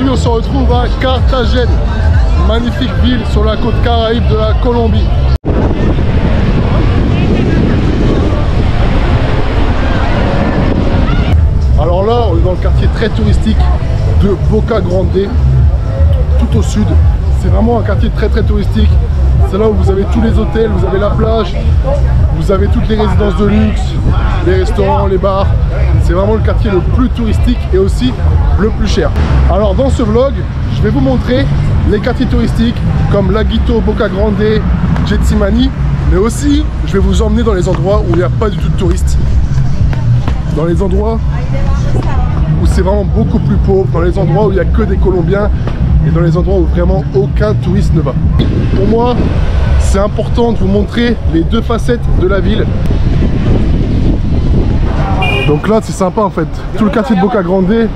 Aujourd'hui on se retrouve à Carthagène, magnifique ville sur la côte caraïbe de la Colombie. Alors là on est dans le quartier très touristique de Boca Grande, tout au sud. C'est vraiment un quartier très touristique. C'est là où vous avez tous les hôtels, vous avez la plage, vous avez toutes les résidences de luxe, les restaurants, les bars. C'est vraiment le quartier le plus touristique et aussi le plus cher. Alors dans ce vlog, je vais vous montrer les quartiers touristiques comme Laguito, Boca Grande, Getsimani, mais aussi je vais vous emmener dans les endroits où il n'y a pas du tout de touristes. Dans les endroits où c'est vraiment beaucoup plus pauvre, dans les endroits où il n'y a que des Colombiens et dans les endroits où vraiment aucun touriste ne va. Pour moi, c'est important de vous montrer les deux facettes de la ville. Donc là, c'est sympa en fait. Tout le quartier de Boca Grande.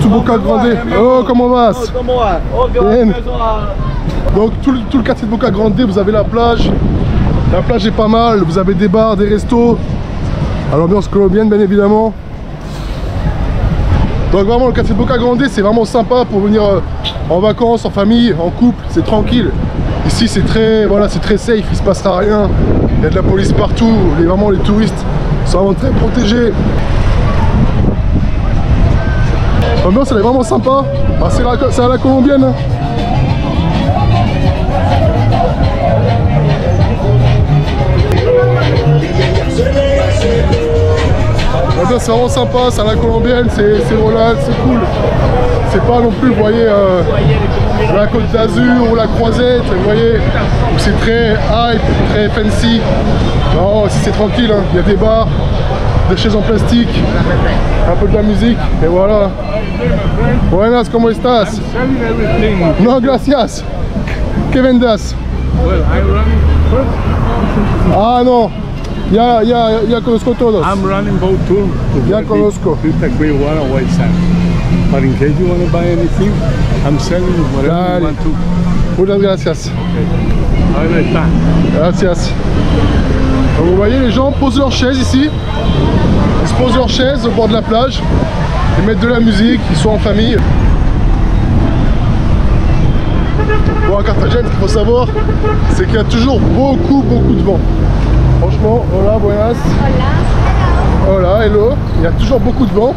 Tout Boca Grande. Oh, comment va? Donc tout le quartier de Boca Grande, vous avez la plage. La plage est pas mal. Vous avez des bars, des restos. À l'ambiance colombienne, bien évidemment. Donc vraiment, le quartier de Boca Grande, c'est vraiment sympa pour venir en vacances, en famille, en couple. C'est tranquille. Ici, c'est très, voilà, c'est très safe. Il se passera rien. Il y a de la police partout. Vraiment, les touristes sont vraiment très protégés. L'ambiance elle est vraiment sympa. Ah, c'est à la colombienne. Hein. L'ambiance c'est vraiment sympa, c'est à la colombienne, c'est relax, c'est cool. C'est pas non plus, vous voyez, la Côte d'Azur ou la Croisette, vous voyez, où c'est très hype, très fancy. Non, ici c'est tranquille, hein. Il y a des bars, des chaises en plastique, un peu de la musique, et voilà. Buenas, ¿cómo estás? No, gracias. ¿Qué vendas? Ah, no. Ya conozco todos. I'm running boat tour. Ya conozco. But in case you want to buy anything, I'm selling whatever you want to. Muchas gracias. Ahí está. Gracias. Donc vous voyez, les gens posent leurs chaises ici. Ils se posent leurs chaises au bord de la plage. Ils mettent de la musique, ils sont en famille. Bon, à Carthagène, ce qu'il faut savoir, c'est qu'il y a toujours beaucoup de vent. Franchement, hola, buenas. Hola. Hola, hello. Il y a toujours beaucoup de vent.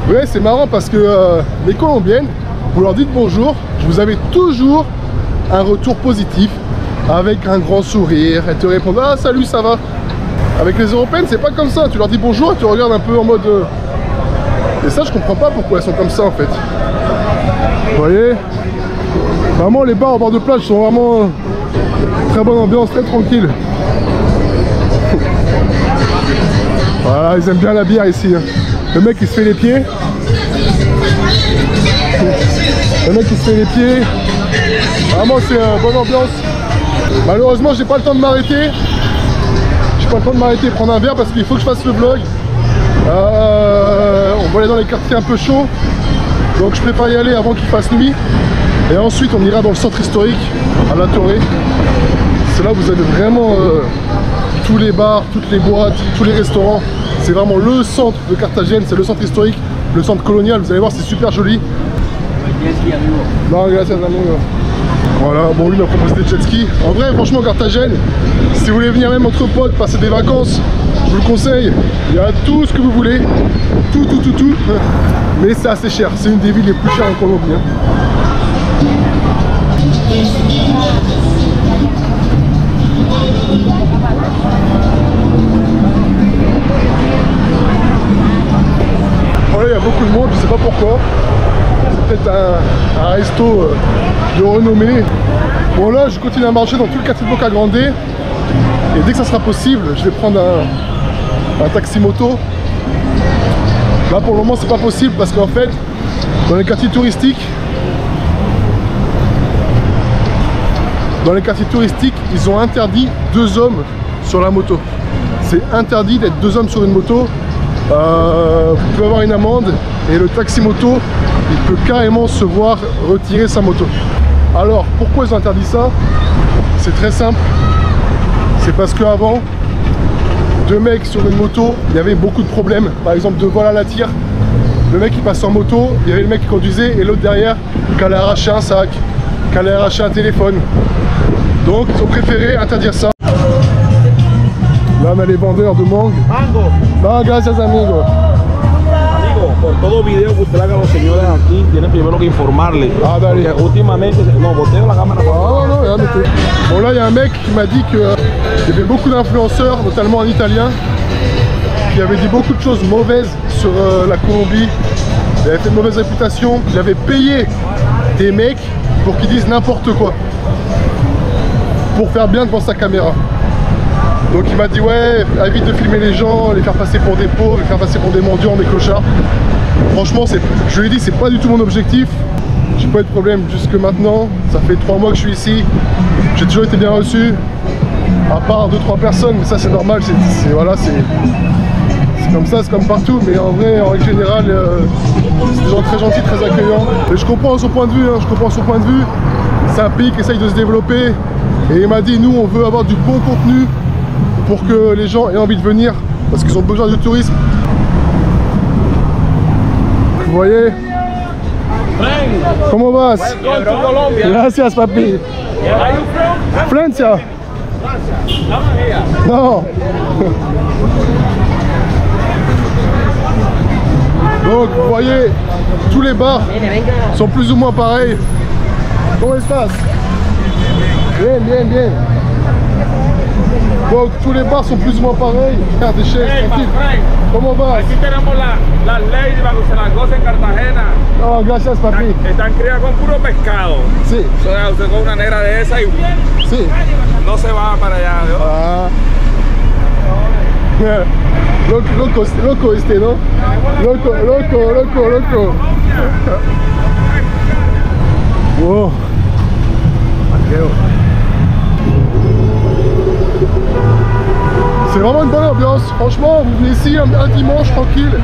Ouais, c'est marrant parce que les Colombiennes, vous leur dites bonjour, vous avez toujours un retour positif avec un grand sourire. Elles te répondent ah salut, ça va. Avec les Européennes, c'est pas comme ça. Tu leur dis bonjour et tu regardes un peu en mode. Et ça, je comprends pas pourquoi elles sont comme ça en fait. Vous voyez, vraiment les bars au bord de plage sont vraiment très bonne ambiance, très tranquille. Voilà, ils aiment bien la bière ici. Le mec il se fait les pieds. Le mec il se fait les pieds. Vraiment c'est bonne ambiance. Malheureusement j'ai pas le temps de m'arrêter. J'ai pas le temps de m'arrêter prendre un verre parce qu'il faut que je fasse le vlog. On va aller dans les quartiers un peu chauds. Donc je préfère y aller avant qu'il fasse nuit. Et ensuite on ira dans le centre historique à La Torre. C'est là où vous avez vraiment tous les bars, toutes les boîtes, tous les restaurants. C'est vraiment le centre de Carthagène, c'est le centre historique, le centre colonial. Vous allez voir, c'est super joli. Non, gracias amigo. Voilà, bon lui m'a proposé des jet skis. En vrai, franchement, Carthagène, si vous voulez venir même entre potes, passer des vacances, je vous le conseille. Il y a tout ce que vous voulez, tout. Mais c'est assez cher. C'est une des villes les plus chères en Colombie. Hein. Voilà, il y a beaucoup de monde, je sais pas pourquoi. C'est peut-être un resto de renommée. Bon là, je continue à marcher dans tout le quartier de Boca Grande. Et dès que ça sera possible, je vais prendre un taxi moto. Là pour le moment c'est pas possible parce qu'en fait, dans les quartiers touristiques, ils ont interdit 2 hommes sur la moto. C'est interdit d'être 2 hommes sur une moto. Vous pouvez avoir une amende et le taxi moto il peut carrément se voir retirer sa moto. Alors pourquoi ils ont interdit ça? C'est très simple, c'est parce qu'avant 2 mecs sur une moto, il y avait beaucoup de problèmes, par exemple de vol à la tire. le mec qui passe en moto, il y avait le mec qui conduisait et l'autre derrière qui allait arracher un sac, qui allait arracher un téléphone. Donc ils ont préféré interdire ça. Là on a les vendeurs de mangue. Mango. Non, gracias amigo. Amigo, por todo video que usted haga a los señores aquí, tiene primero que informarle. Ah, dale. Porque últimamente, no, volteo la cámara. Ah non, regarde, bon là il y a un mec qui m'a dit qu'il y avait beaucoup d'influenceurs, notamment en italien, qui avaient dit beaucoup de choses mauvaises sur la Colombie. Il avait fait une mauvaise réputation, il avait payé des mecs pour qu'ils disent n'importe quoi, pour faire bien devant sa caméra. Donc il m'a dit ouais, évite de filmer les gens, les faire passer pour des pauvres, les faire passer pour des mendiants, des clochards. Franchement, je lui ai dit c'est pas du tout mon objectif. J'ai pas eu de problème jusque maintenant. Ça fait 3 mois que je suis ici. J'ai toujours été bien reçu. À part 2-3 personnes, mais ça c'est normal, voilà, c'est comme ça, c'est comme partout. Mais en vrai, en règle générale, c'est des gens très gentils, très accueillants. Et je comprends son point de vue, hein, je comprends son point de vue. C'est un pays qui essaye de se développer. Et il m'a dit, nous on veut avoir du bon contenu pour que les gens aient envie de venir, parce qu'ils ont besoin du tourisme. Vous voyez? Comment vas? Gracias papi. Francia. Non. Donc vous voyez, tous les bars sont plus ou moins pareils. Comment il se passe? Bien, bien, bien. Donc tous les bars sont plus ou moins pareils. Regarde des chaises, tranquille. Comment va? Aquí tenemos las leyes para que se las goce en Cartagena. Oh, gracias papi. Están criadas con puro pescado. Sí. O sea, usted con una negra de esa y Sí. no se va para allá. ¿No? Ah. Loco este, ¿no? Loco. Wow. C'est vraiment une bonne ambiance. Franchement, vous venez ici un dimanche tranquille.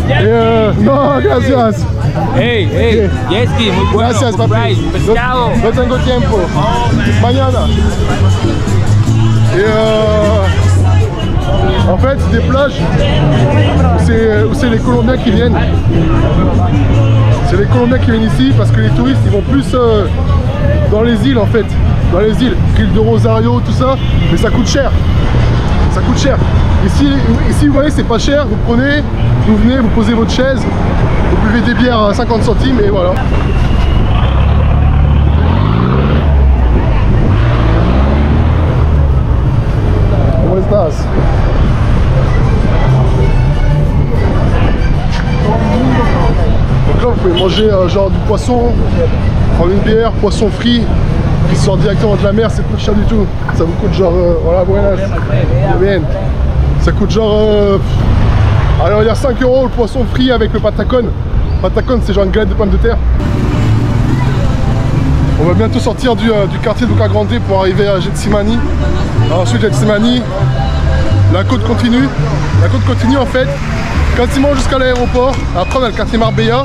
Et non, gracias. Hey, Yeski, muy bueno. Gracias, good papi. price, pescado. No tengo tiempo. Mañana. Et en fait, c'est des plages où c'est les Colombiens qui viennent. C'est les Colombiens qui viennent ici parce que les touristes ils vont plus dans les îles en fait. Dans les îles, l'île de Rosario, tout ça, mais ça coûte cher. Ça coûte cher. Ici vous voyez, c'est pas cher. Vous prenez, vous venez, vous posez votre chaise, vous buvez des bières à 50 centimes et voilà. Comment estás? Donc là, vous pouvez manger genre du poisson, prendre une bière, poisson frit, qui sort directement de la mer, c'est pas cher du tout. Ça vous coûte genre, voilà, buenas, bien. Ça coûte genre, alors il y a 5 € le poisson frit avec le patacon. Patacon, c'est genre une galette de pommes de terre. On va bientôt sortir du quartier de Boca Grande pour arriver à Getsimani. Ensuite, Getsimani, la côte continue. La côte continue en fait, quasiment jusqu'à l'aéroport. Après, on a le quartier Marbella.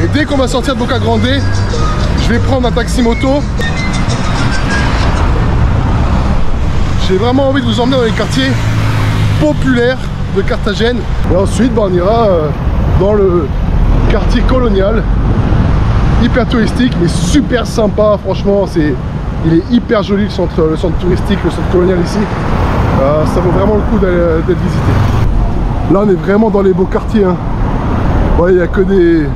Et dès qu'on va sortir de Boca Grande, je vais prendre un taxi moto. J'ai vraiment envie de vous emmener dans les quartiers populaires de Carthagène. Et ensuite, on ira dans le quartier colonial. Hyper touristique, mais super sympa. Franchement, il est hyper joli le centre touristique, le centre colonial ici. Ça vaut vraiment le coup d'être visité. Là, on est vraiment dans les beaux quartiers. Hein. Ouais, il n'y a que des...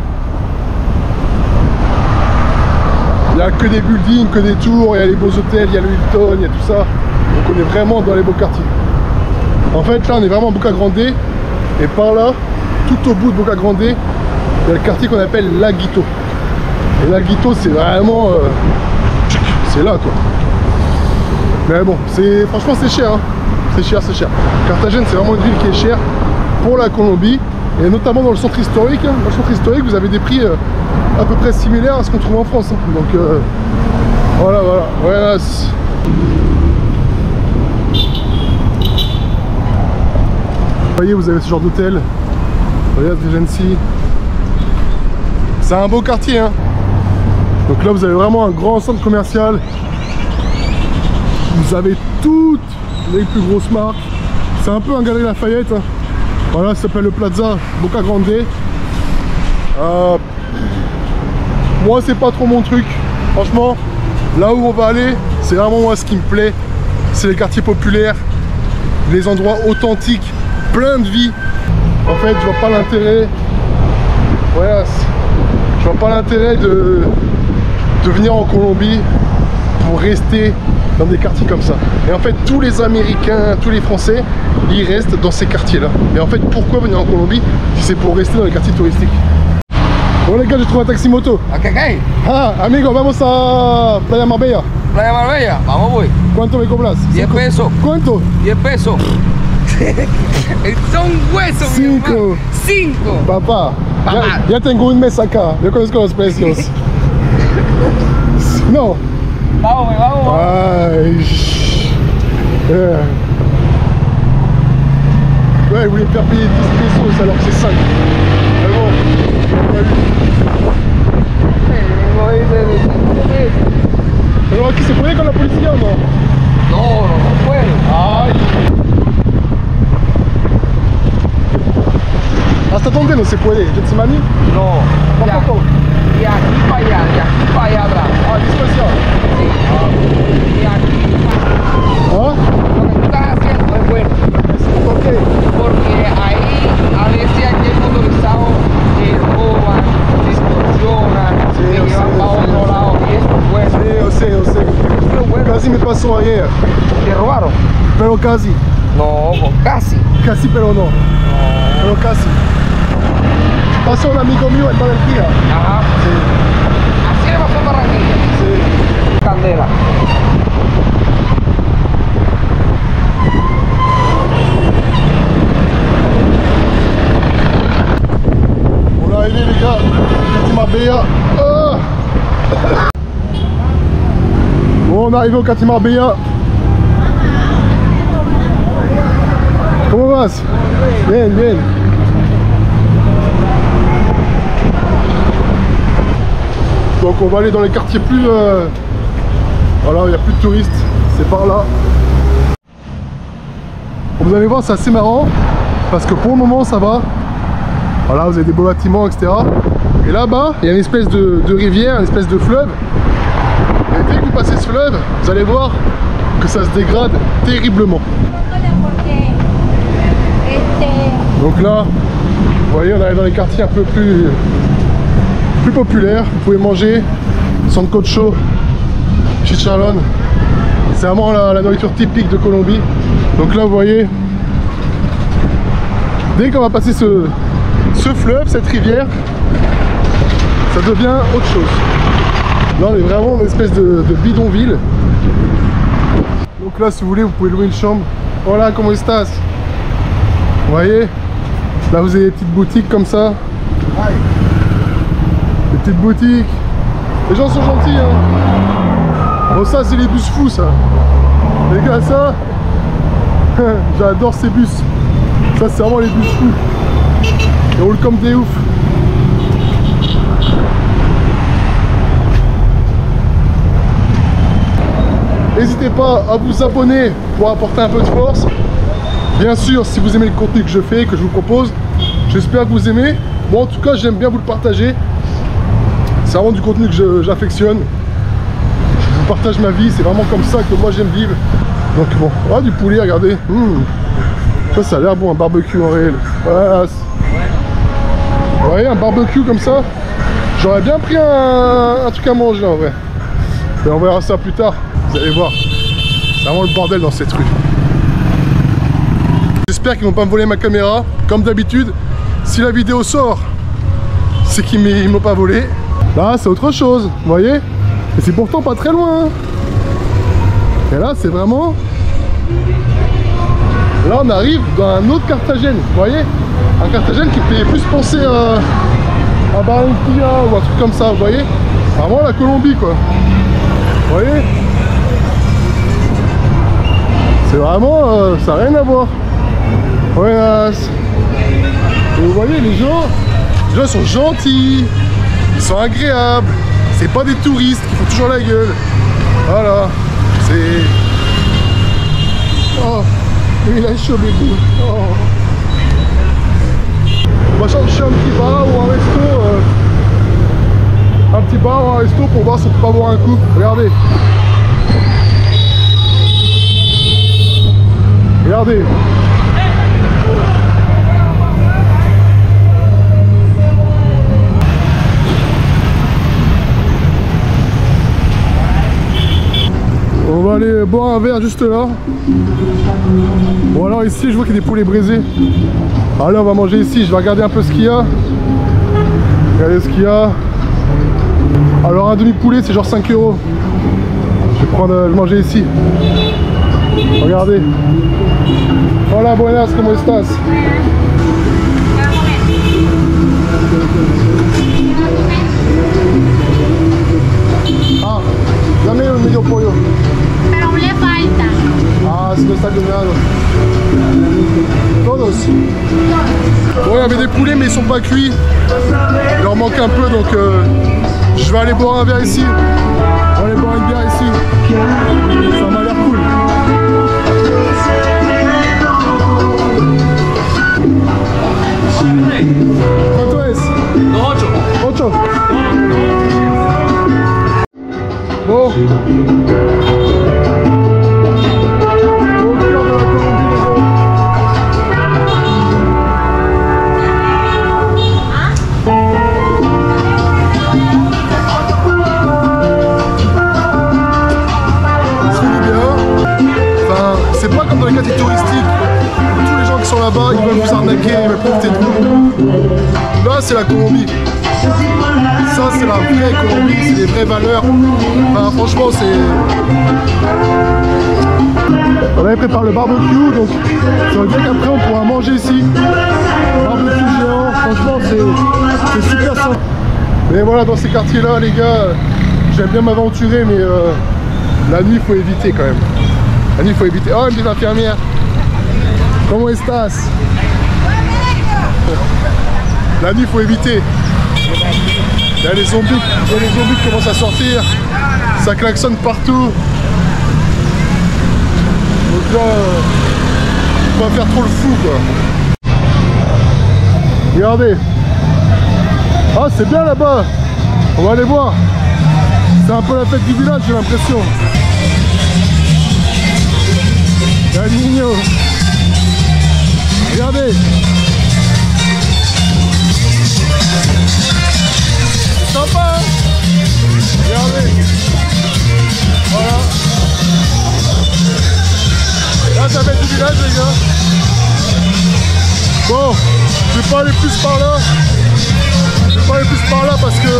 Il n'y a que des buildings, que des tours, il y a les beaux hôtels, il y a le Hilton, il y a tout ça. Donc on est vraiment dans les beaux quartiers. En fait là on est vraiment à Boca Grande. Et par là, tout au bout de Boca Grande, il y a le quartier qu'on appelle Laguito. Et Laguito c'est vraiment... c'est là quoi. Mais bon, franchement c'est cher. Hein. C'est cher. Carthagène c'est vraiment une ville qui est chère pour la Colombie. Et notamment dans le centre historique. Hein. Dans le centre historique vous avez des prix à peu près similaires à ce qu'on trouve en France. Hein. Donc voilà. Vous voyez, vous avez ce genre d'hôtel. Regardez Regency. C'est un beau quartier. Hein. Donc là, vous avez vraiment un grand centre commercial. Vous avez toutes les plus grosses marques. C'est un peu un Galeries Lafayette. Hein. Voilà, ça s'appelle le Plaza Boca Grande. Moi, c'est pas trop mon truc. Franchement, là où on va aller, c'est vraiment moi ce qui me plaît. C'est les quartiers populaires, les endroits authentiques, plein de vie. En fait, je vois pas l'intérêt. Voilà, je vois pas l'intérêt de venir en Colombie pour rester dans des quartiers comme ça. Et en fait, tous les Américains, tous les Français, ils restent dans ces quartiers-là. Et en fait, pourquoi venir en Colombie si c'est pour rester dans les quartiers touristiques? Bon les gars, j'ai trouvé un taxi moto. ¿A qué cae? Ah, amigo, vamos a Playa Marbella. Playa Marbella, vamos voy. ¿Cuánto me cobras? 10 pesos. ¿Cuánto? 10 pesos. Son huesos, mi hermano. 5. Papá, Papá. ya tengo un mes acá. Yo conozco los precios. No. Vamos, güey, vamos, vamos. Ay. Ouais, il voulait me faire payer 10 pesos alors que c'est 5. Mais bon, pas eu. Pero aquí se puede con la policía o no? No, no puedo. Ay. ¿Hasta dónde no se puede? ¿Getsemani? No. Tampoco. De aquí para allá, de aquí para allá atrás. Ah, disposición. Sí. De aquí para ¿Ah? Lo que tú estás haciendo es bueno. ¿Por qué? Porque ahí a veces aquí el motorizado roban, distorsionan, Sí, se yo llevan sé, para yo sé, otro yo lado y eso es bueno. Sí, yo sé, yo sé. Pero bueno, Casi me pasó ayer. ¿te robaron? Pero casi. No, casi. Casi, pero no. Pero casi. Pasó un amigo mío en Barranquilla. Ajá. Sí, Así le pasó a Barranquilla. sí. Candela. On est arrivé les gars, quartier Marbella. Ah. Bon, on est arrivé au quartier Marbella. Comment vas? Bien, bien. Donc on va aller dans les quartiers plus... Voilà, il n'y a plus de touristes, c'est par là. Vous allez voir, c'est assez marrant, parce que pour le moment ça va. Voilà, vous avez des beaux bâtiments, etc. Et là-bas, il y a une espèce de rivière, une espèce de fleuve. Et dès que vous passez ce fleuve, vous allez voir que ça se dégrade terriblement. Donc là, vous voyez, on arrive dans les quartiers un peu plus populaires. Vous pouvez manger sancocho, chicharrón. C'est vraiment la nourriture typique de Colombie. Donc là, vous voyez, dès qu'on va passer ce fleuve, cette rivière, ça devient autre chose. Là, on est vraiment dans une espèce de bidonville. Donc là, si vous voulez, vous pouvez louer une chambre. Hola, ¿cómo estás? Vous voyez, là vous avez des petites boutiques comme ça. Des petites boutiques. Les gens sont gentils, hein. Bon, ça c'est les bus fous, ça. Les gars, ça, j'adore ces bus. Ça c'est vraiment les bus fous. Ils roulent comme des oufs. N'hésitez pas à vous abonner pour apporter un peu de force. Bien sûr, si vous aimez le contenu que je fais, que je vous propose, j'espère que vous aimez. Bon, en tout cas, j'aime bien vous le partager. C'est vraiment du contenu que j'affectionne. Je vous partage ma vie, c'est vraiment comme ça que moi j'aime vivre. Donc bon, voilà du poulet, regardez. Ça a l'air bon, un barbecue en réel. Voilà. Vous voyez, un barbecue comme ça. J'aurais bien pris un truc à manger en vrai. Et on verra ça plus tard. Vous allez voir. C'est vraiment le bordel dans cette rue. J'espère qu'ils vont pas me voler ma caméra. Comme d'habitude, si la vidéo sort, c'est qu'ils m'ont pas volé. Là, c'est autre chose, vous voyez. Et c'est pourtant pas très loin. Et là, c'est vraiment... Là, on arrive dans un autre Carthagène, vous voyez. Un Carthagène qui fait plus penser à Barranquilla ou un truc comme ça, vous voyez. Vraiment la Colombie, quoi. Vous voyez. C'est vraiment... ça n'a rien à voir. Buenas. Et vous voyez, les gens sont gentils, ils sont agréables, c'est pas des touristes qui font toujours la gueule. Voilà, c'est... Oh, il a chaud bébé. Oh. On va chercher un petit bar ou un resto. Un petit bar ou un resto pour voir si on peut pas boire un coup. Regardez. Regardez. On va aller boire un verre juste là. Bon alors ici je vois qu'il y a des poulets brisés. Allez, on va manger ici, je vais regarder un peu ce qu'il y a. Regardez ce qu'il y a. Alors un demi-poulet c'est genre 5 €. Je vais manger ici. Regardez. Hola, buenas, ¿cómo estás? Ah, dame un medio pollo. Pero aún le falta. Ah, si no está cocinado. Todos. Bon, il y avait des poulets mais ils sont pas cuits. Il leur manque un peu donc je vais aller boire un verre ici. On va aller boire une bière ici. Ça m'a l'air cool. ¿Cuánto es? 8. Bon. C'est pas comme dans les quartiers touristiques où tous les gens qui sont là-bas ils veulent vous arnaquer, ils veulent profiter de vous. Là c'est la Colombie. Ça c'est la vraie Colombie, c'est des vraies valeurs. Enfin, franchement c'est... On avait préparé le barbecue donc ça veut dire qu'après on pourra manger ici. Barbecue géant, franchement c'est super sympa. Mais voilà, dans ces quartiers là les gars, j'aime bien m'aventurer mais la nuit il faut éviter quand même. La nuit, il faut éviter. Oh, une petite infirmière. Comment estás? La nuit, il faut éviter. Il y a les zombies qui commencent à sortir. Ça klaxonne partout. Donc là, faut pas faire trop le fou, quoi. Regardez. Ah, c'est bien là-bas. On va aller voir. C'est un peu la fête du village, j'ai l'impression. El niño. Regardez. C'est sympa hein. Regardez. Voilà. Là ça va être du village les gars. Bon, je vais pas aller plus par là. Je vais pas aller plus par là parce que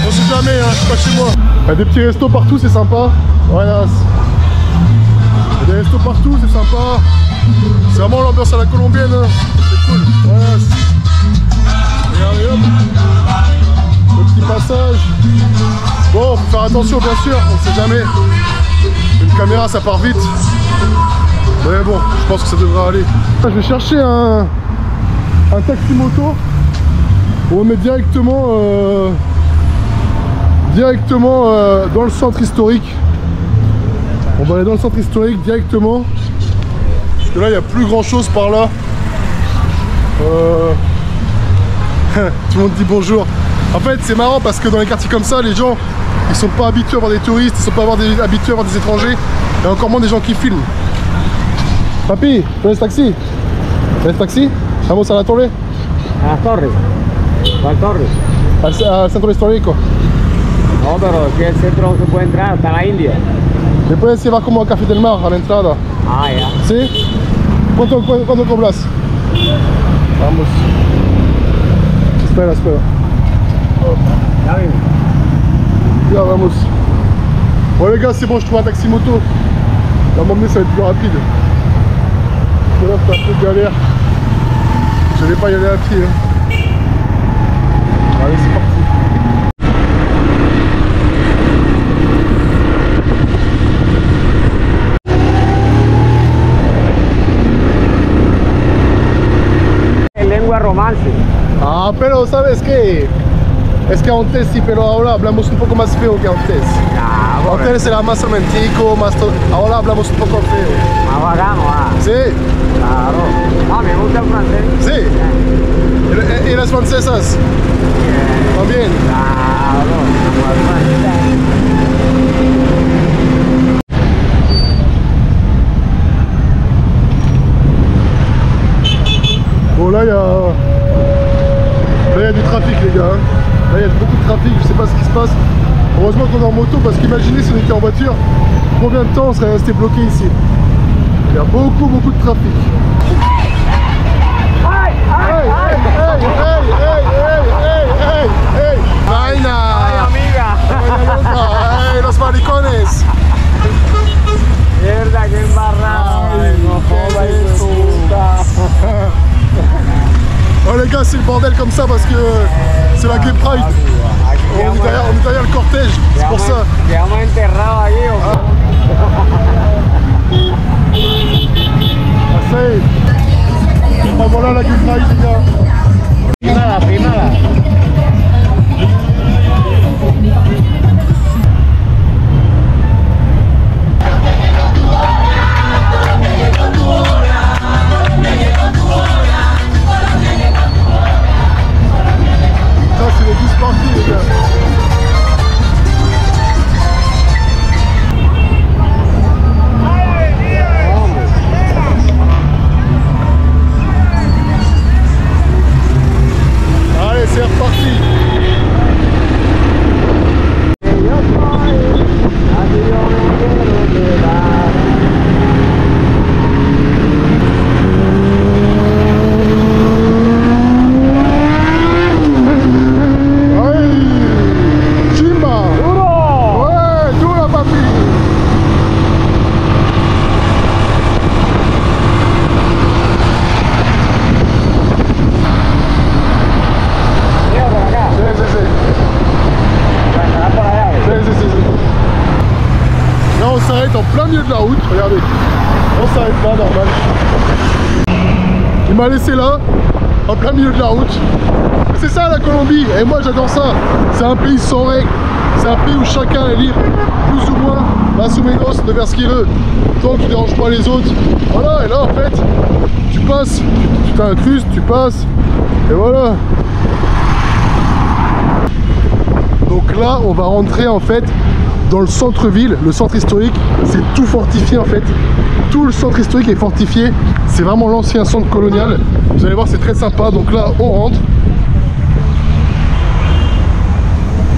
on sait jamais, hein, je suis pas chez moi. Il y a des petits restos partout, c'est sympa. Voilà. Il y a des restos partout, c'est sympa. C'est vraiment l'ambiance à la colombienne. Hein. C'est cool. Voilà. Regardez hop. Le petit passage. Bon, faut faire attention bien sûr, on sait jamais. Une caméra ça part vite. Mais bon, je pense que ça devrait aller. Je vais chercher un taxi moto. On va mettre directement dans le centre historique. On va aller dans le centre historique directement. Parce que là, il n'y a plus grand chose par là. Tout le monde dit bonjour. En fait, c'est marrant parce que dans les quartiers comme ça, les gens, ils sont pas habitués à voir des touristes, ils sont pas habitués à voir des étrangers. Et encore moins des gens qui filment. Papi, ¿tienes taxi? ¿Tienes taxi? Vamos a la torre. A las torres. ¿Cuál torre? Al centro histórico. No, pero es que el centro no se puede entrar, hasta la India. Después se va como a Café del Mar, a la entrada. Ah, ya. ¿Sí? ¿Cuánto cobras? Vamos. Espera. Ya vimos. Ya, vamos. Bon les gars, c'est bon, je trouve un taxi moto. À m'emmener, ça va être plus rapide. Parce que là, c'est un peu galère. Je vais pas y aller à pied. Hein. Allez, c'est parti. Lengua romance. Ah, pero ¿sabes qué? Es que antes sí, pero ahora hablamos un poco más feo que antes. Ah, bueno. Antes era más romantico, más todo. Ahora hablamos un poco feo. Más bacano, ah. Sí, Claro. Ah, me gusta el francés. sí. y las francesas? También. Bon là il y a du trafic les gars. Là il y a beaucoup de trafic, je sais pas ce qui se passe. Heureusement qu'on est en moto parce qu'imaginez si on était en voiture, combien de temps on serait resté bloqué ici. Il y a beaucoup de trafic. Hey, Vaina! Ay, amiga. Hey, los maricones! Mierda, qué embarrada. Ay, no jodas, hijo de puta. Oh les gars, c'est le bordel comme ça parce que c'est la Gay Pride. On est derrière le cortège, c'est pour ça. Quedamos enterrados aquí, ¿o Assez. Ah, voilà la Gay Pride les gars. Filmala, filmala. Ça c'est les 10 parties les gars. Allez, c'est reparti. En plein milieu de la route, regardez, on s'arrête là, normal. Il m'a laissé là, en plein milieu de la route. C'est ça la Colombie, et moi j'adore ça. C'est un pays sans règles, c'est un pays où chacun est libre, plus ou moins, más o menos, de faire ce qu'il veut. Tant que tu déranges pas les autres. Voilà, et là en fait, tu passes, tu t'incrustes, tu passes, et voilà. Donc là, on va rentrer en fait dans le centre-ville, le centre historique, c'est tout fortifié en fait. Tout le centre historique est fortifié. C'est vraiment l'ancien centre colonial. Vous allez voir, c'est très sympa. Donc là, on rentre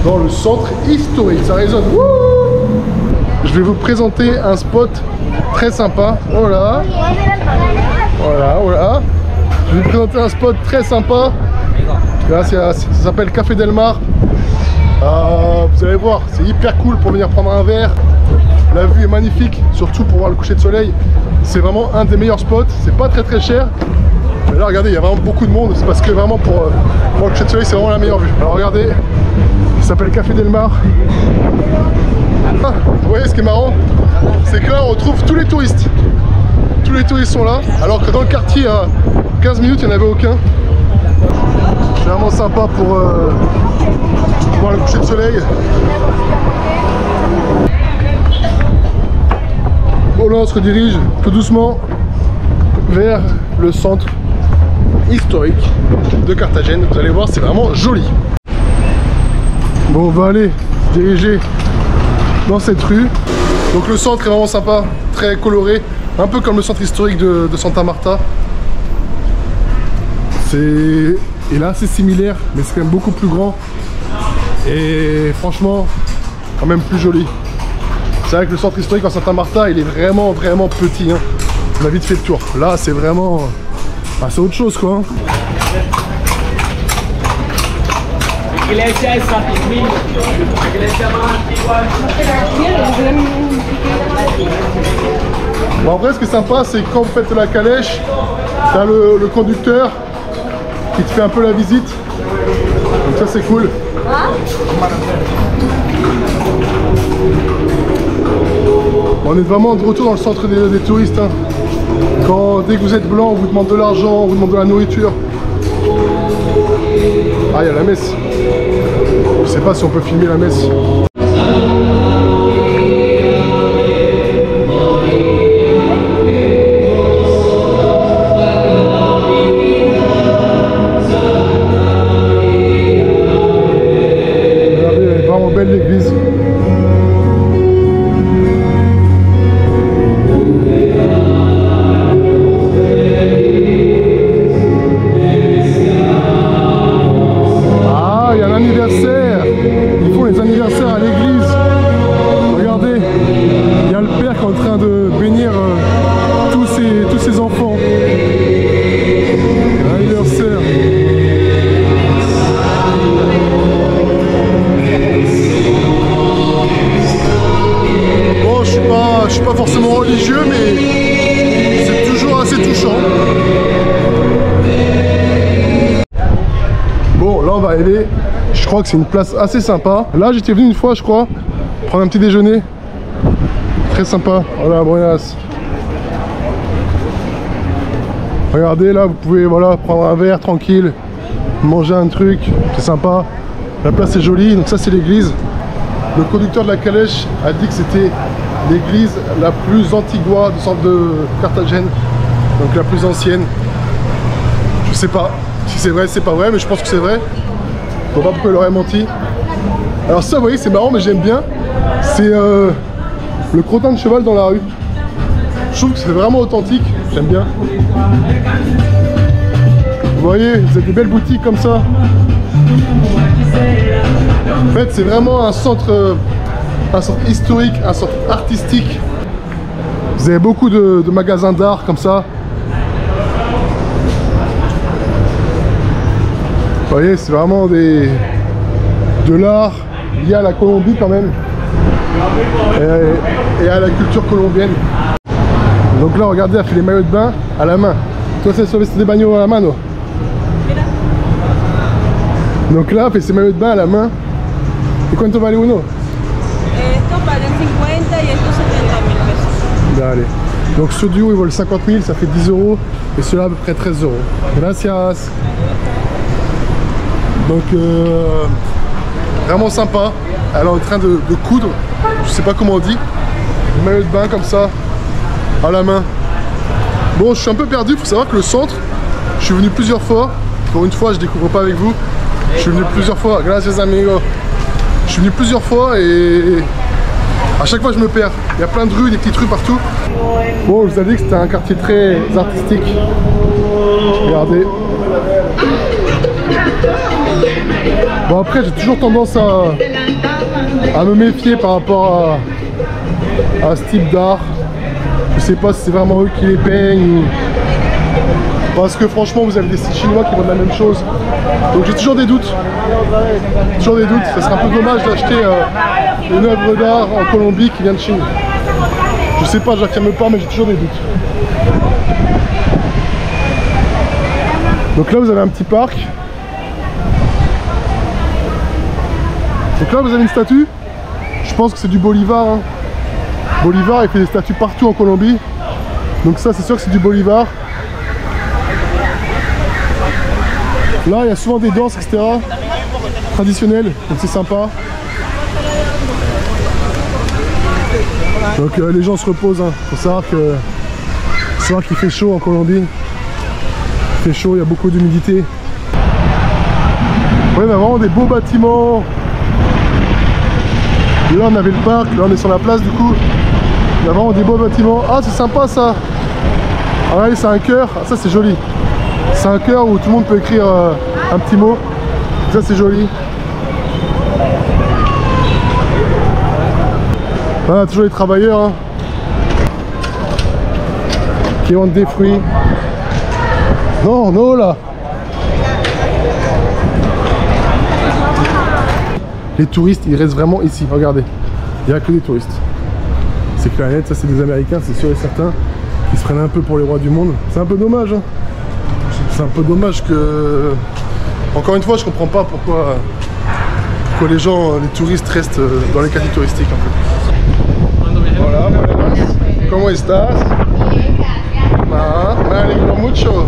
dans le centre historique. Ça résonne. Wouh! Je vais vous présenter un spot très sympa. Voilà. Voilà. Je vais vous présenter un spot très sympa. Gracias. Ça s'appelle Café Del Mar. Vous allez voir, c'est hyper cool pour venir prendre un verre. La vue est magnifique, surtout pour voir le coucher de soleil. C'est vraiment un des meilleurs spots. C'est pas très cher. Mais là, regardez, il y a vraiment beaucoup de monde. C'est parce que vraiment pour le coucher de soleil, c'est vraiment la meilleure vue. Alors regardez, il s'appelle Café Del Mar. Ah, vous voyez ce qui est marrant, c'est que là, on retrouve tous les touristes. Tous les touristes sont là, alors que dans le quartier, à 15 minutes, il n'y en avait aucun. C'est vraiment sympa pour voir le coucher de soleil. Bon, là on se redirige tout doucement vers le centre historique de Carthagène. Vous allez voir, c'est vraiment joli. Bon, on va aller se diriger dans cette rue. Donc le centre est vraiment sympa, très coloré, un peu comme le centre historique de Santa Marta. Et là c'est similaire, mais c'est quand même beaucoup plus grand. Et franchement, quand même plus joli. C'est vrai que le centre historique en Santa Marta, il est vraiment petit. Hein. On a vite fait le tour. Là, c'est vraiment... Ah, c'est autre chose, quoi. Hein. Bon, après, ce qui est sympa, c'est que quand vous faites la calèche, t'as le conducteur qui te fait un peu la visite. Donc ça, c'est cool. On est vraiment de retour dans le centre des touristes. Hein. Dès que vous êtes blanc, on vous demande de l'argent, on vous demande de la nourriture. Ah, il y a la messe. Je sais pas si on peut filmer la messe. Je crois que c'est une place assez sympa. Là, j'étais venu une fois, je crois, prendre un petit déjeuner. Très sympa. Voilà, buenas. Regardez, là, vous pouvez voilà, prendre un verre tranquille, manger un truc, c'est sympa. La place est jolie, donc ça c'est l'église. Le conducteur de la calèche a dit que c'était l'église la plus antigua du centre de Carthagène, donc la plus ancienne. Je sais pas si c'est vrai, c'est pas vrai, mais je pense que c'est vrai. Je vois pas pourquoi il aurait menti. Alors ça, vous voyez, c'est marrant, mais j'aime bien. C'est le crottin de cheval dans la rue. Je trouve que c'est vraiment authentique, j'aime bien. Vous voyez, vous avez des belles boutiques comme ça. En fait, c'est vraiment un centre historique, un centre artistique. Vous avez beaucoup de magasins d'art comme ça. Vous voyez, c'est vraiment de l'art lié à la Colombie quand même. Et à la culture colombienne. Donc là, regardez, elle fait les maillots de bain à la main. Toi, c'est sur des baños à la mano. Donc là, elle fait ses maillots de bain à la main. Et cuánto vale uno? Estos valen 50 y estos 70.000 pesos. Allez. Donc ce duo, ils valent 50 000, ça fait 10 €. Et ceux-là, à peu près 13 €. Gracias. Donc, vraiment sympa. Elle est en train de coudre. Je sais pas comment on dit. Des maillots de bain comme ça. À la main. Bon, je suis un peu perdu, il faut savoir que le centre, je suis venu plusieurs fois. Pour une fois, je découvre pas avec vous. Je suis venu plusieurs fois, gracias amigo. Je suis venu plusieurs fois et à chaque fois je me perds. Il y a plein de rues, des petites rues partout. Bon, je vous ai dit que c'était un quartier très artistique. Regardez. Bon, après, j'ai toujours tendance à me méfier par rapport à ce type d'art. Je sais pas si c'est vraiment eux qui les peignent ou... Parce que franchement vous avez des styles chinois qui vendent la même chose. Donc j'ai toujours des doutes. Toujours des doutes. Ça serait un peu dommage d'acheter une œuvre d'art en Colombie qui vient de Chine. Je sais pas, j'affirme pas, mais j'ai toujours des doutes. Donc là vous avez un petit parc. Donc là vous avez une statue. Je pense que c'est du Bolivar. Hein. Bolivar, il fait des statues partout en Colombie. Donc ça, c'est sûr que c'est du Bolivar. Là, il y a souvent des danses, etc. traditionnelles. Donc c'est sympa. Donc les gens se reposent. Hein. Faut savoir qu'il fait chaud en Colombie. Il fait chaud, il y a beaucoup d'humidité. Ouais, on a vraiment des beaux bâtiments. Là, on avait le parc. Là, on est sur la place du coup. Il y a vraiment des beaux bâtiments. Ah, c'est sympa ça. Ah, regardez, c'est un cœur. Ah, ça, c'est joli. C'est un cœur où tout le monde peut écrire un petit mot. Ça, c'est joli. Voilà, toujours les travailleurs hein, qui vendent des fruits. Non, non, là. Les touristes, ils restent vraiment ici. Regardez. Il n'y a que des touristes. C'est clair et net, ça c'est des Américains, c'est sûr et certain. Ils se prennent un peu pour les rois du monde. C'est un peu dommage. Hein. C'est un peu dommage que... Encore une fois, je comprends pas pourquoi les gens, les touristes restent dans les quartiers touristiques en fait. Voilà, buenas. ¿Cómo estás? Ah, me alegro mucho.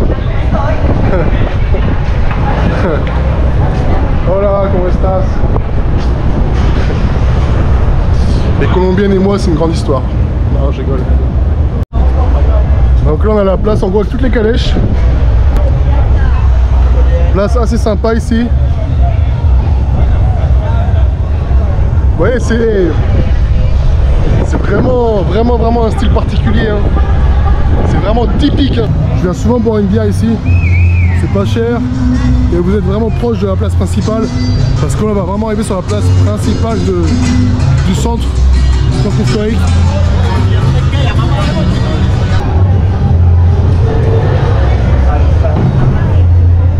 Hola, ¿cómo estás? Les Colombiennes et moi, c'est une grande histoire. Non, je rigole. Donc là, on a la place en gros avec toutes les calèches. Place assez sympa ici. Vous voyez, c'est vraiment un style particulier. Hein. C'est vraiment typique. Hein. Je viens souvent boire une bière ici. C'est pas cher. Et vous êtes vraiment proche de la place principale. Parce qu'on va vraiment arriver sur la place principale du centre historique.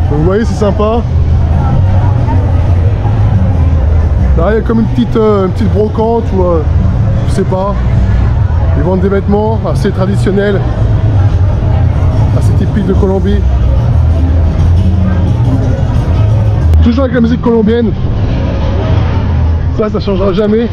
Donc vous voyez, c'est sympa. Là, il y a comme une petite brocante ou je sais pas. Ils vendent des vêtements assez traditionnels, assez typiques de Colombie. Toujours avec la musique colombienne. Ça changera jamais.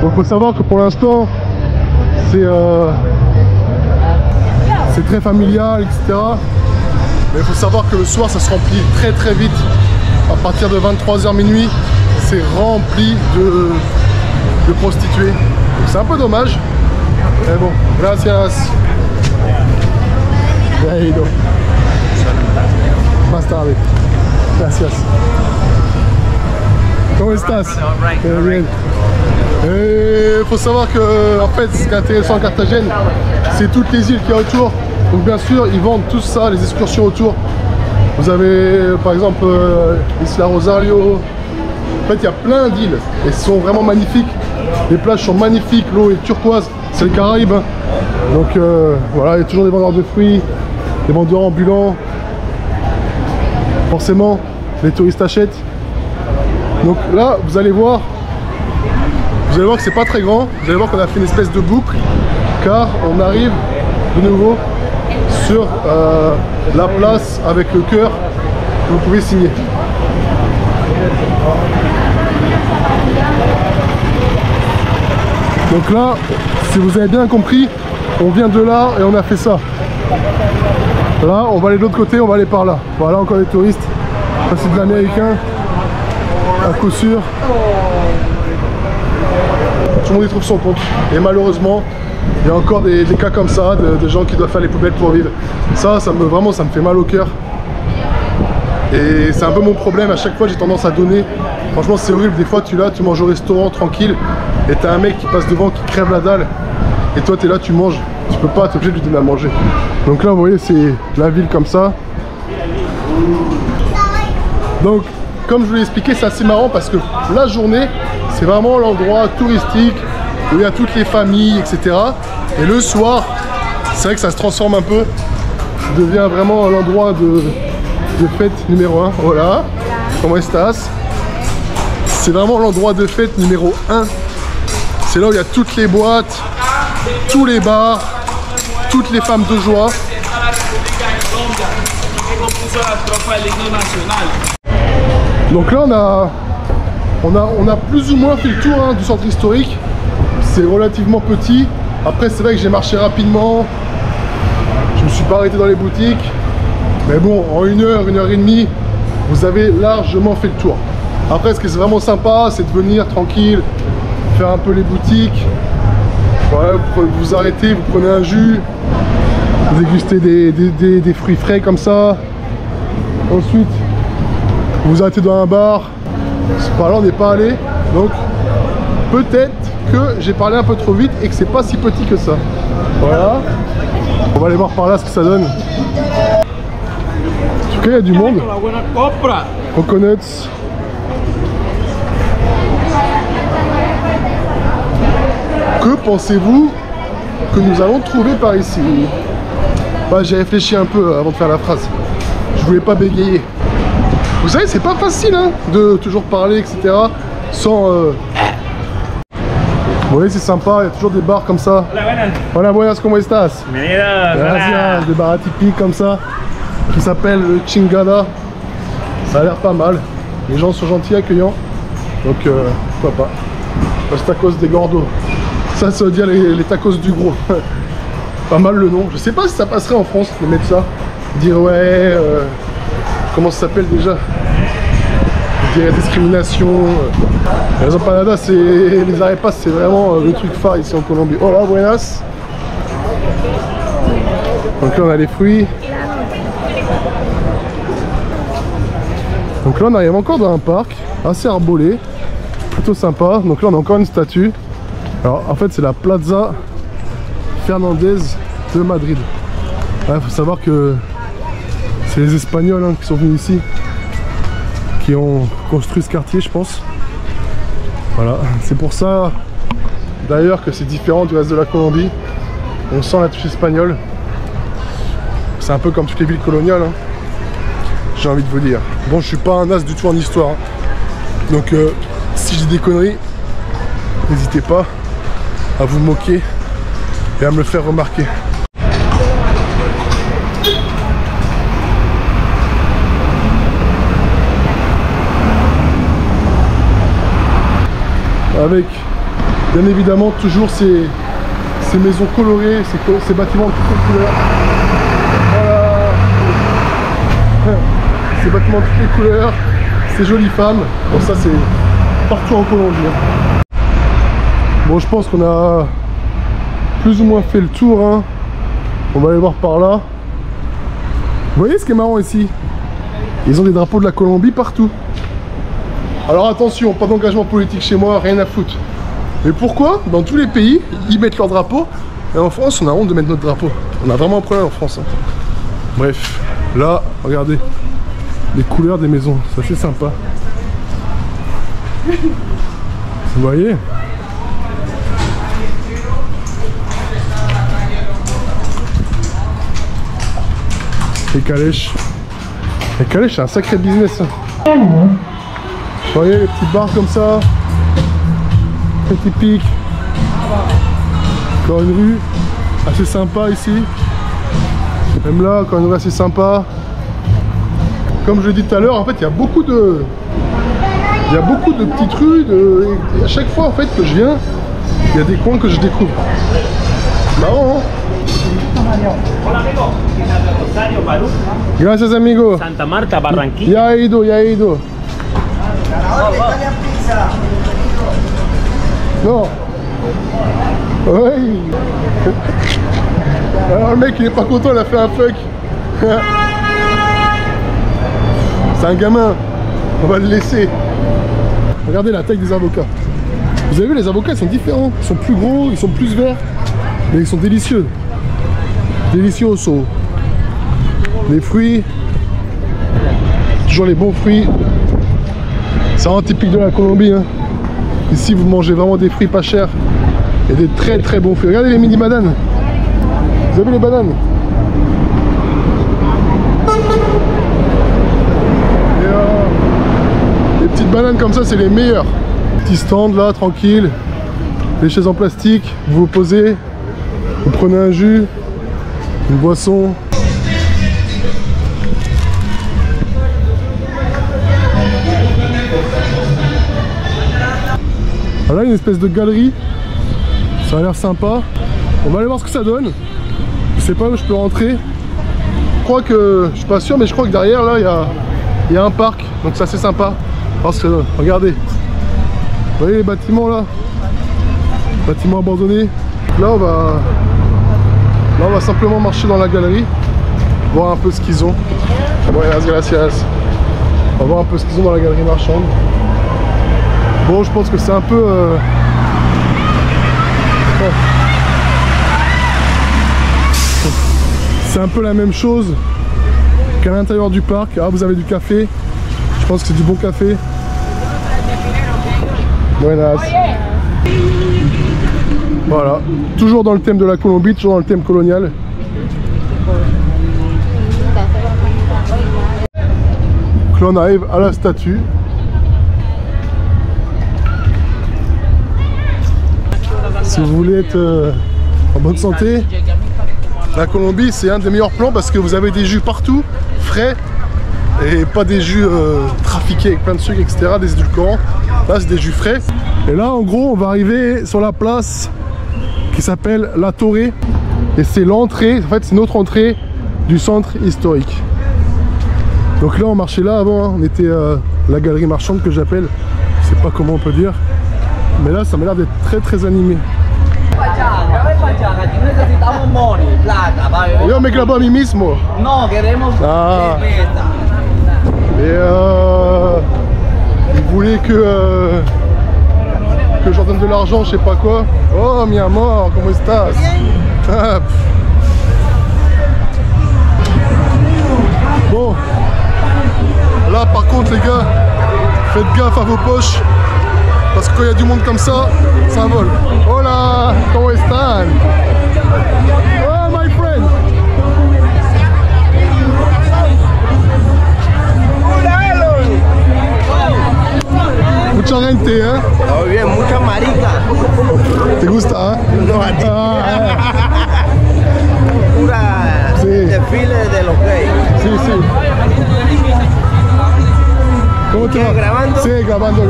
Donc faut savoir que pour l'instant c'est très familial, etc. Mais il faut savoir que le soir ça se remplit très très vite. À partir de 23h minuit, c'est rempli de prostituées. C'est un peu dommage. Mais bon, gracias. Más tarde. Gracias. ¿Cómo estás? Bien. Il faut savoir que en fait, ce qui est intéressant à Carthagène, c'est toutes les îles qu'il y a autour. Donc bien sûr, ils vendent tout ça, les excursions autour. Vous avez par exemple Isla Rosario. En fait, il y a plein d'îles et elles sont vraiment magnifiques. Les plages sont magnifiques, l'eau est turquoise, c'est le Caraïbe. Donc voilà, il y a toujours des vendeurs de fruits, des vendeurs ambulants. Forcément, les touristes achètent. Donc là, vous allez voir que c'est pas très grand. Vous allez voir qu'on a fait une espèce de boucle, car on arrive de nouveau sur la place avec le cœur que vous pouvez signer. Donc là, si vous avez bien compris, on vient de là et on a fait ça. Là, on va aller de l'autre côté, on va aller par là. Voilà, encore des touristes. Ça, c'est de l'américain, à coup sûr. Tout le monde y trouve son compte. Et malheureusement, il y a encore des cas comme ça, de gens qui doivent faire les poubelles pour vivre. Ça me fait mal au cœur. Et c'est un peu mon problème. À chaque fois, j'ai tendance à donner. Franchement, c'est horrible. Des fois, tu manges au restaurant tranquille. Et t'as un mec qui passe devant, qui crève la dalle. Et toi, t'es là, tu manges. Tu peux pas, t'es obligé de lui donner à manger. Donc là, vous voyez, c'est la ville comme ça. Donc, comme je vous l'ai expliqué, c'est assez marrant parce que la journée, c'est vraiment l'endroit touristique où il y a toutes les familles, etc. Et le soir, c'est vrai que ça se transforme un peu. Ça devient vraiment l'endroit de fête numéro 1. Voilà, comment estás? C'est vraiment l'endroit de fête numéro 1. C'est là où il y a toutes les boîtes, tous les bars, toutes les femmes de joie. Donc là on a plus ou moins fait le tour du centre historique. C'est relativement petit. Après c'est vrai que j'ai marché rapidement. Je me suis pas arrêté dans les boutiques. Mais bon, en 1 heure, 1 heure et demie, vous avez largement fait le tour. Après ce qui est vraiment sympa, c'est de venir tranquille, faire un peu les boutiques. Voilà, vous vous arrêtez, vous prenez un jus, vous dégustez des fruits frais comme ça. Ensuite, vous vous arrêtez dans un bar. Par là, on n'est pas allé. Donc, peut-être que j'ai parlé un peu trop vite et que c'est pas si petit que ça. Voilà. On va aller voir par là ce que ça donne. En tout cas, il y a du monde. Coconuts. Que pensez-vous que nous allons trouver par ici? Bah, j'ai réfléchi un peu avant de faire la phrase. Je voulais pas bégayer. Vous savez, c'est pas facile de toujours parler, etc. Sans... Vous voyez, c'est sympa, il y a toujours des bars comme ça. Hola, buenas, ¿cómo estás? Gracias, des bars atypiques comme ça, qui s'appellent le Chingada. Ça a l'air pas mal. Les gens sont gentils, accueillants. Donc, pourquoi pas. Los tacos des gordos. Ça veut dire les tacos du gros. Pas mal le nom. Je sais pas si ça passerait en France de mettre ça. Dire ouais, comment ça s'appelle déjà? Dire discrimination. Les empanadas, c'est les arepas, c'est vraiment le truc phare ici en Colombie. Hola, buenas. Donc là on a les fruits. Donc là on arrive encore dans un parc assez arbolé, plutôt sympa. Donc là on a encore une statue. Alors en fait c'est la Plaza Fernandez de Madrid. Il faut savoir que c'est les Espagnols qui sont venus ici, qui ont construit ce quartier, je pense. Voilà, c'est pour ça d'ailleurs que c'est différent du reste de la Colombie. On sent la touche espagnole. C'est un peu comme toutes les villes coloniales, hein. J'ai envie de vous dire. Bon, je suis pas un as du tout en histoire, hein. Donc si je dis des conneries, n'hésitez pas à vous moquer et à me le faire remarquer. Avec bien évidemment toujours ces maisons colorées, ces bâtiments de toutes les couleurs. Voilà. Ces bâtiments de toutes les couleurs, ces jolies femmes. Bon, ça c'est partout en Colombie, hein. Bon, je pense qu'on a plus ou moins fait le tour, hein. On va aller voir par là. Vous voyez ce qui est marrant ici? Ils ont des drapeaux de la Colombie partout. Alors attention, pas d'engagement politique chez moi, rien à foutre. Mais pourquoi dans tous les pays, ils mettent leur drapeau et en France, on a honte de mettre notre drapeau? On a vraiment un problème en France, hein. Bref, là, regardez. Les couleurs des maisons, c'est assez sympa. Vous voyez? Les calèches. Les calèches, c'est un sacré business, hein. Vous voyez les petites barres comme ça, très typique. Encore une rue assez sympa ici. Même là, encore une rue assez sympa. Comme je l'ai dit tout à l'heure, en fait, il y a beaucoup de petites rues. Et à chaque fois en fait que je viens, il y a des coins que je découvre. Marrant, hein? Gracias, amigo. Santa Marta, Barranquilla. Ya he ido, ya he ido. Non. Oui. Alors le mec il est pas content, il a fait un fuck. C'est un gamin. On va le laisser. Regardez la taille des avocats. Vous avez vu, les avocats ils sont différents. Ils sont plus gros, ils sont plus verts. Mais ils sont délicieux. Delicioso. Les fruits. Toujours les bons fruits. C'est vraiment typique de la Colombie, hein. Ici vous mangez vraiment des fruits pas chers et des très très bons fruits. Regardez les mini bananes. Vous avez les bananes? Et les petites bananes comme ça c'est les meilleures. Petit stand là tranquille. Les chaises en plastique. Vous vous posez. Vous prenez un jus. Une boisson. Voilà une espèce de galerie, ça a l'air sympa. On va aller voir ce que ça donne. Je sais pas où je peux rentrer. Je crois que, je suis pas sûr, mais je crois que derrière là il y a un parc, donc c'est assez sympa. Parce que regardez, vous voyez les bâtiments là, bâtiments abandonnés. Là on va simplement marcher dans la galerie, voir un peu ce qu'ils ont. Buenas gracias. On va voir un peu ce qu'ils ont dans la galerie marchande. Bon, je pense que c'est un peu... C'est un peu la même chose qu'à l'intérieur du parc. Ah, vous avez du café. Je pense que c'est du bon café. Buenas. Voilà. Toujours dans le thème de la Colombie, toujours dans le thème colonial. Donc là, on arrive à la statue. Si vous voulez être en bonne santé, la Colombie c'est un des meilleurs plans parce que vous avez des jus partout, frais, et pas des jus trafiqués avec plein de sucre, etc., des édulcorants. Là c'est des jus frais. Et là en gros on va arriver sur la place qui s'appelle La Torre, et c'est l'entrée, en fait c'est notre entrée du centre historique. Donc là on marchait là avant, hein. On était à la galerie marchande que j'appelle, je sais pas comment on peut dire. Mais là, ça m'a l'air d'être très très animé. Yo me clavo a mí mismo. No, queremos Ah. cerveza. Et il voulait que je leur donne de l'argent, je sais pas quoi. Oh mi amor, comment estás? Ah, bon. Là par contre les gars, faites gaffe à vos poches. Parce que quand il y a du monde comme ça, ça vole. Hola, ¿cómo están? gusta, ¿eh? No, a ti. Pura Sí. desfile de los gays. Sí, sí. ¿Cómo te ¿Qué, va? grabando? Sí, grabando.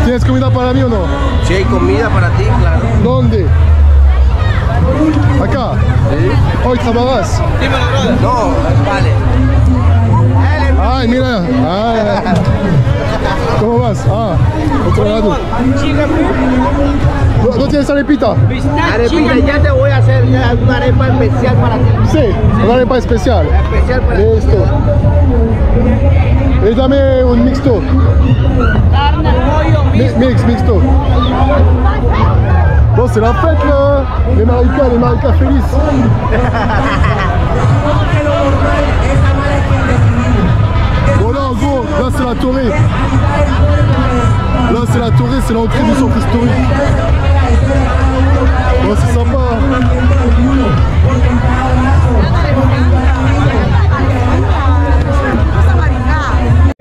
¿Tienes comida para mí o no? Si hay comida para ti, claro. ¿Dónde? ¿Acá? Sí. ¿Hoy trabajas? No, vale. Ay, mira. Ah. ¿Cómo vas? Ah, otro lado. ¿No tienes arepita? Arepita, ya te voy a hacer una arepa especial para ti. Sí, una arepa especial. Especial para ti. Listo. Y dame un mixto. Mixto. Bon, c'est la fête là. Les Maricas felices. Bon là en gros, là c'est la Torre. Là c'est la Torre, c'est l'entrée du centre historique. Bon c'est sympa.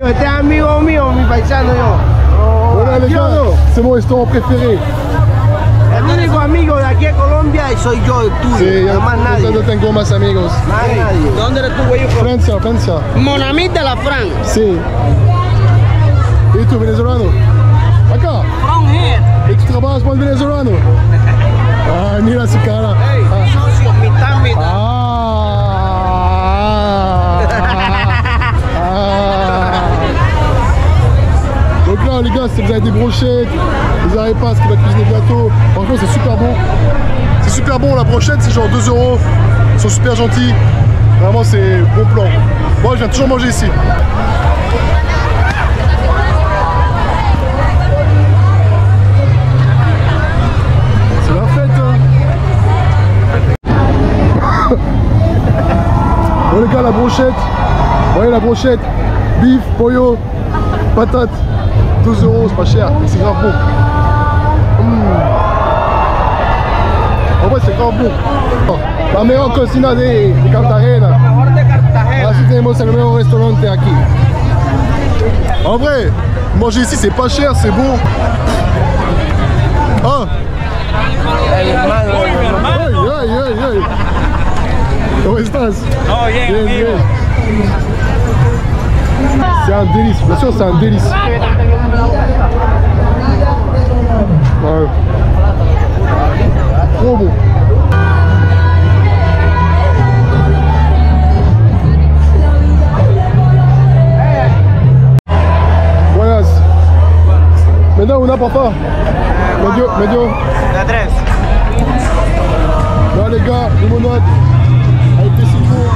Este es amigo mío, mi paisano yo. Voilà les gars, c'est mon restaurant préféré. El único amigo de aquí de Colombia y soy yo, el tuyo. Sí, no más nadie. no tengo más amigos. Más nadie. ¿Dónde eres tú, güey? Francia. Monamit de la Fran. Sí. ¿Y tú, venezolano? Acá. From here. ¿Y tú trabajas con el venezolano? Ay, mira su cara. Socio, mitad. Donc là les gars, si vous avez des brochettes, vous n'arrivez pas à ce qu'il va cuisiner bientôt. Franchement c'est super bon. C'est super bon, la brochette c'est genre 2 €. Ils sont super gentils. Vraiment c'est bon plan. Moi je viens toujours manger ici. C'est la fête hein. Bon les gars, la brochette. Vous voyez la brochette. Bif, pollo, patate. 2 €, c'est pas cher, mais c'est grave bon. En vrai, c'est grave bon. La mejor cocina de Cartagena. La mejor de Cartagena. Así tenemos el mejor restaurante aquí. En vrai, manger ici, c'est pas cher, c'est bon. Ah. El hermano. Ay. ¿Cómo estás? Oh, bien. C'est un délice, bien sûr c'est un délice. Ouais. Trop bon. Buenas. Maintenant una papá. Medio. De 3. Là les gars, limonade. Avec des citrons.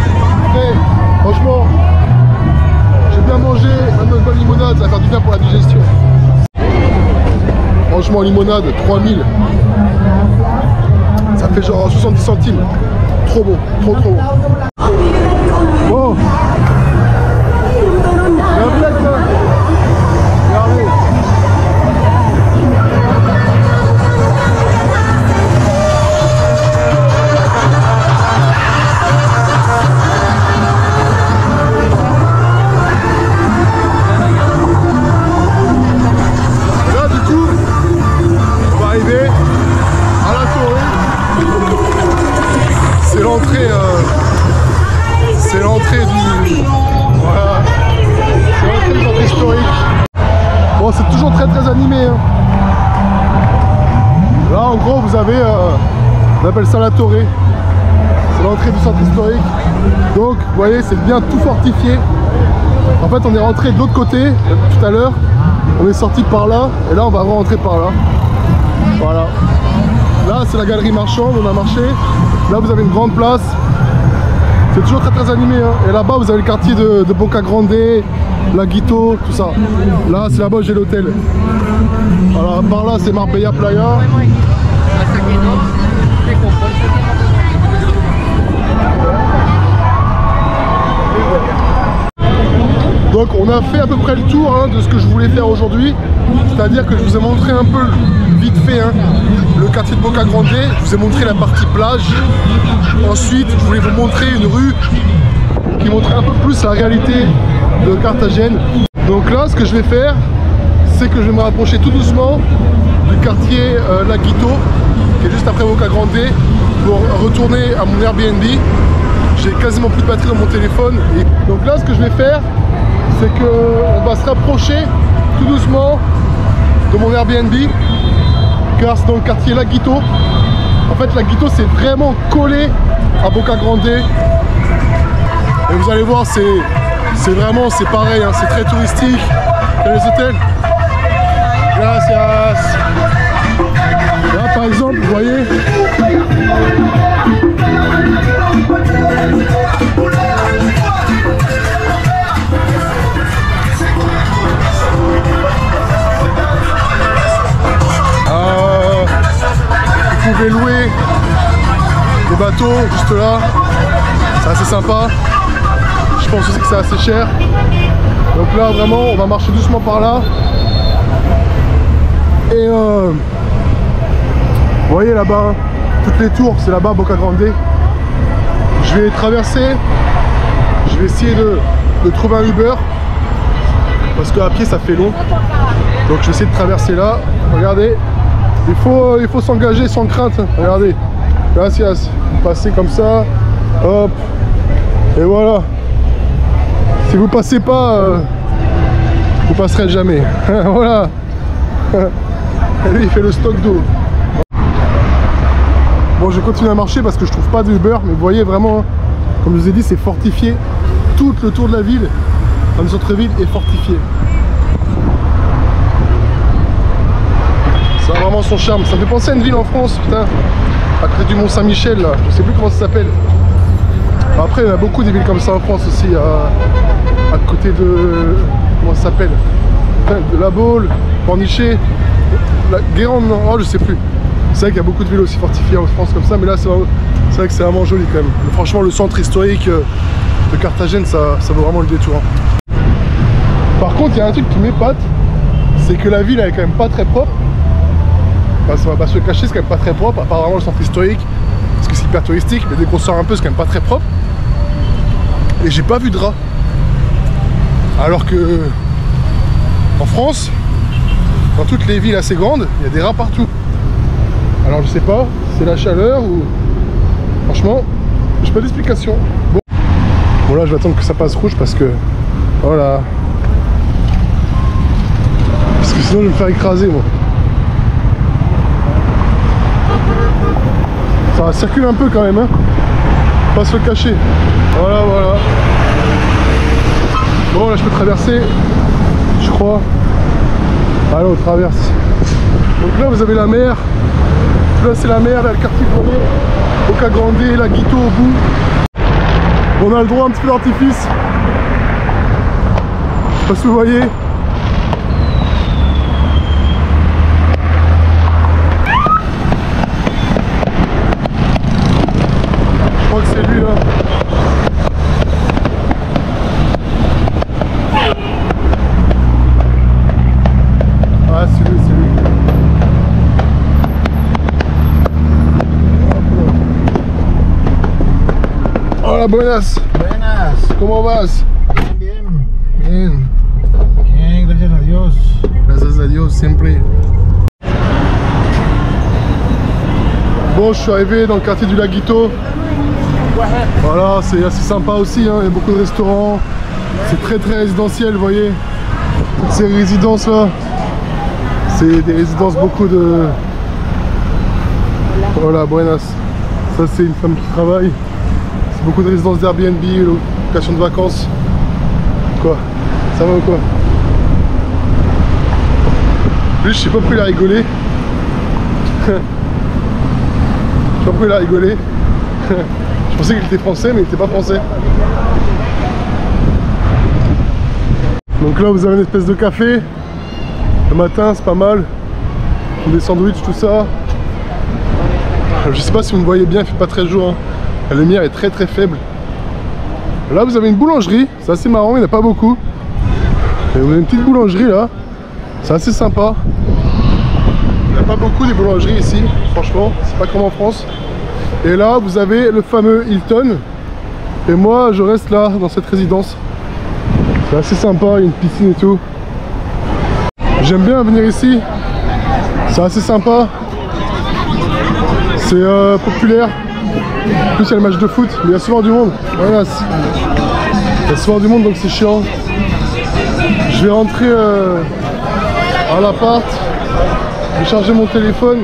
Frais. Franchement. J'ai bien mangé, maintenant une bonne limonade, ça va faire du bien pour la digestion. Franchement, limonade, 3000. Ça fait genre 70 centimes. Trop bon, trop bon. Bon. Il y a un blague là. Regardez. C'est l'entrée du... Voilà. C'est l'entrée du centre historique. Bon, c'est toujours très animé. Hein. Là, en gros, vous avez... on appelle ça la Torre. C'est l'entrée du centre historique. Donc, vous voyez, c'est bien tout fortifié. En fait, on est rentré de l'autre côté, tout à l'heure. On est sorti par là. Et là, on va rentrer par là. Voilà. Là, c'est la galerie marchande, on a marché. Là, vous avez une grande place. C'est toujours très animé. Hein. Et là-bas, vous avez le quartier de Boca Grande, Laguito, tout ça. Là, c'est là-bas, j'ai l'hôtel. Voilà, par là, c'est Marbella Playa. Donc, on a fait à peu près le tour hein, de ce que je voulais faire aujourd'hui. C'est-à-dire que je vous ai montré un peu vite fait hein, le quartier de Boca Grande. Je vous ai montré la partie plage. Ensuite, je voulais vous montrer une rue qui montrait un peu plus la réalité de Carthagène. Donc là, ce que je vais faire, c'est que je vais me rapprocher tout doucement du quartier Laguito, qui est juste après Boca Grande, pour retourner à mon Airbnb. J'ai quasiment plus de batterie dans mon téléphone. Et donc là, ce que je vais faire, c'est qu'on va se rapprocher tout doucement de mon Airbnb, car c'est dans le quartier Laguito. En fait, Laguito, c'est vraiment collé à Boca Grande. Et vous allez voir, c'est vraiment, c'est pareil, hein, c'est très touristique. Il y a les hôtels. Gracias. Là, par exemple, vous voyez, vous pouvez louer des bateaux juste là, c'est assez sympa. Je pense aussi que c'est assez cher. Donc là vraiment on va marcher doucement par là. Et vous voyez là-bas, hein, toutes les tours, c'est là-bas Boca Grande. Je vais traverser, je vais essayer de trouver un Uber, parce qu'à pied ça fait long. Donc je vais essayer de traverser là, regardez. Il faut s'engager sans crainte, regardez. Gracias. Vous passez comme ça, hop, et voilà. Si vous passez pas, vous passerez jamais. Voilà. Et lui il fait le stock d'eau. Bon, je vais continuer à marcher parce que je trouve pas de Uber, mais vous voyez vraiment, comme je vous ai dit, c'est fortifié. Tout le tour de la ville, comme centre-ville, est fortifié. Ça a vraiment son charme. Ça me fait penser à une ville en France, putain, à côté du Mont Saint-Michel, là. Je sais plus comment ça s'appelle. Après, il y a beaucoup des villes comme ça en France aussi, à côté de... Comment ça s'appelle? De La Baule, Pornichet, la Guérande, non, oh, je sais plus. C'est vrai qu'il y a beaucoup de villes aussi fortifiées en France comme ça, mais là, c'est vrai que c'est vraiment joli quand même. Franchement, le centre historique de Carthagène, ça vaut vraiment le détour. Par contre, il y a un truc qui m'épate, c'est que la ville, elle est quand même pas très propre. Enfin, ça va pas se le cacher, c'est quand même pas très propre, à part vraiment le centre historique, parce que c'est hyper touristique, mais dès qu'on sort un peu, c'est quand même pas très propre. Et j'ai pas vu de rats. Alors que en France, dans toutes les villes assez grandes, il y a des rats partout. Alors je sais pas, c'est la chaleur ou... Franchement, j'ai pas d'explication. Bon là, je vais attendre que ça passe rouge parce que... Voilà. Parce que sinon je vais me faire écraser moi. Ça circule un peu quand même, hein. Faut pas se le cacher. Voilà, voilà. Bon, là je peux traverser, je crois. Allez, on traverse. Donc là vous avez la mer. Là c'est la mer, là le quartier de Boca Grande, Laguito au bout. On a le droit à un petit peu d'artifice. Je sais pas si vous voyez. Je crois que c'est lui là. Ah c'est lui, c'est lui. Hola, buenas. Buenas. ¿Cómo vas? Bien, bien. Bien. Bien, gracias a Dios. Gracias a Dios, siempre. Bon, je suis arrivé dans le quartier du Laguito. Voilà, c'est assez sympa aussi, hein. Il y a beaucoup de restaurants. C'est très très résidentiel, vous voyez. Toutes ces résidences là, c'est des résidences beaucoup de... Voilà, buenas. Ça c'est une femme qui travaille. C'est beaucoup de résidences d'Airbnb, location de vacances. Quoi? Ça va ou quoi? Lui, je sais pas pourquoi il a rigolé. Je sais pas pourquoi il a rigolé. Je pensais qu'il était français, mais il était pas français. Donc là, vous avez une espèce de café. Le matin, c'est pas mal. Des sandwichs, tout ça. Je sais pas si vous me voyez bien, il fait pas très jour, hein. La lumière est très très faible. Là, vous avez une boulangerie. C'est assez marrant, il n'y en a pas beaucoup. Et vous avez une petite boulangerie là. C'est assez sympa. Il n'y a pas beaucoup des boulangeries ici, franchement. C'est pas comme en France. Et là, vous avez le fameux Hilton. Et moi, je reste là, dans cette résidence. C'est assez sympa, il y a une piscine et tout. J'aime bien venir ici, c'est assez sympa, c'est populaire. En plus il y a le match de foot, mais il y a souvent du monde. Voilà, il y a souvent du monde donc c'est chiant. Je vais rentrer à l'appart, je vais charger mon téléphone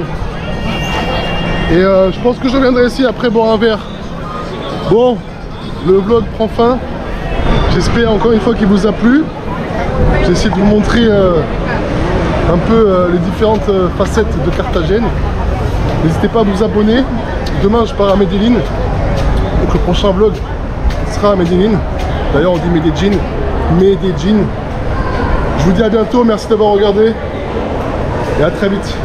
et je pense que je reviendrai ici après boire un verre. Bon, le vlog prend fin. J'espère encore une fois qu'il vous a plu. J'ai essayé de vous montrer un peu les différentes facettes de Carthagène. N'hésitez pas à vous abonner. Demain je pars à Medellín. Donc le prochain vlog sera à Medellín. D'ailleurs on dit Medellín. Medellín. Je vous dis à bientôt, merci d'avoir regardé. Et à très vite.